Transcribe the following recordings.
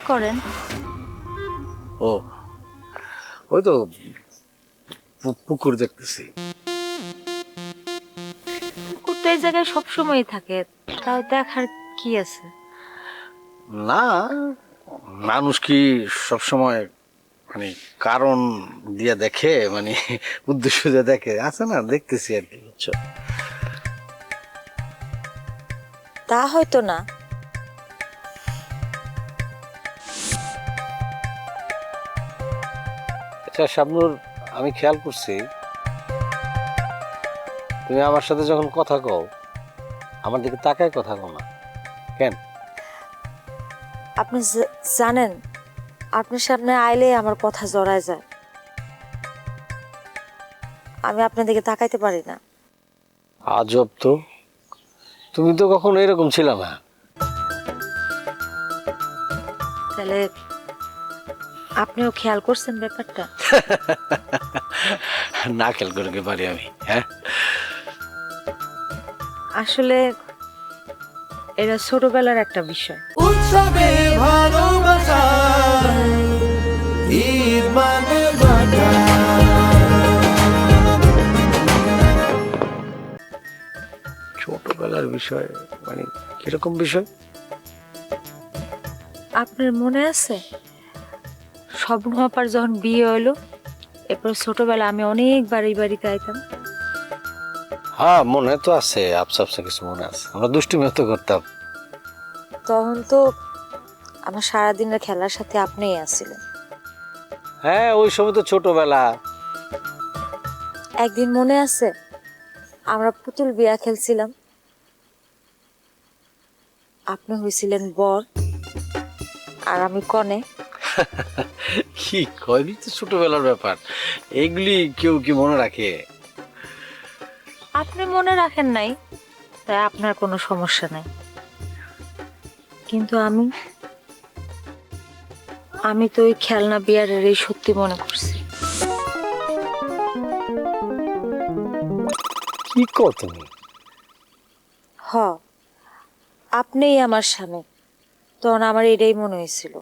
করেন? ও, ওই তো পুকুর দেখতেছি। কুকুর তো এই জায়গায় সবসময়ই থাকে, তাও দেখার কি আছে? না, মানুষ কি সবসময় মানে কারণ দিয়ে দেখে, মানে উদ্দেশ্য দিয়ে দেখে? আছে না, দেখতেছি আর কি, বুঝছো? তা হয়তো না। আচ্ছা শাবনূর, আমি খেয়াল করছি তুমি আমার সাথে যখন কথা কও আমার দিকে তাকায় কথা কও না কেন? আপনি জানেন, আপনার সামনে আইলে আমার কথা জড়ায় যায়। আমি আপনার দিকে তাকাইতে পারি না। আজব তো, তুমি তো কখনো এরকম ছিল না। তাহলে আপনিও খেয়াল করছেন ব্যাপারটা? না খেয়াল করে কি পারি আমি, হ্যাঁ? আসলে এটা ছোটবেলার একটা বিষয়। উৎসবে ভালোবাসা ঈদ মানে বাঁধা। ছোটবেলার বিষয় মানে কিরকম বিষয়? আপনার মনে আছে স্বপ্ন আপার যখন বিয়ে হলো, এরপর ছোটবেলা আমি অনেকবার এই বাড়িতে আইতাম। হ্যাঁ মনে তো আছে, আবসা আবসা কিছু মনে আছে, আমরা দুষ্টুমি তো করতাম। তখন তো আমার সারাদিনের খেলার সাথে আপনিই আছিলেন। হ্যাঁ ওই সময় তো ছোটবেলা। একদিন মনে আছে আমরা পুতুল বিয়া খেলছিলাম, আপনি হয়েছিলেন বর আর আমি কনে। কি কয়নি তো ছোটবেলার ব্যাপার, এগুলি কেউ কি মনে রাখে? আপনি মনে রাখেন নাই, তাই আপনার কোনো সমস্যা নাই, কিন্তু আমি তো ওই খেলনা বিয়ারের এই সত্যি মনে করছি। কি কও তুমি? হ, আপনিই আমার স্বামী, তখন আমার এটাই মনে হয়েছিল।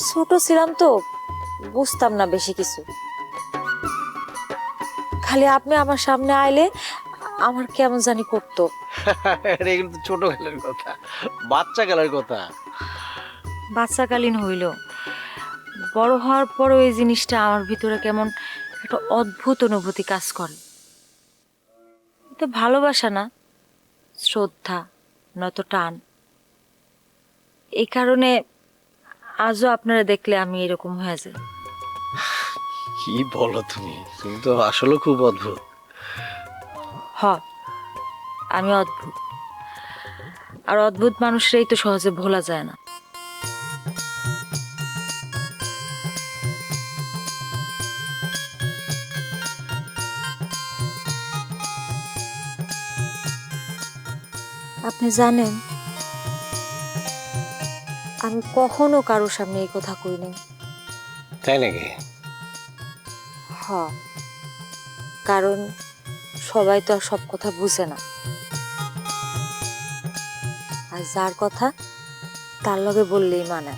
ছোট ছিলাম তো, বুঝতাম না বেশি কিছু। খালি আপনি আমার সামনে আইলে আমার কেমন জানি করতো। এগুলো তো ছোটবেলার কথা, বাচ্চা কালের কথা। বাচ্চাকালীন হইল, বড় হওয়ার পরও এই জিনিসটা আমার ভিতরে কেমন একটা অদ্ভুত অনুভূতি কাজ করে। এটা ভালোবাসা না, শ্রদ্ধা নয়তো টান। এই কারণে আজও আপনারা দেখলে আমি এরকম হয়ে যাই। কি বলো তুমি, তুমি তো আসলে খুব অদ্ভুত। হ, আমি অদ্ভুত, আর অদ্ভুত মানুষরাই তো সহজে ভোলা যায় না। আপনি জানেন, আমি কখনো কারোর সামনে এই কথা কই নাই। তাই নাকি? হ, কারণ সবাই তো আর সব কথা বুঝে না, আর যার কথা তার লগে বললেই মানে।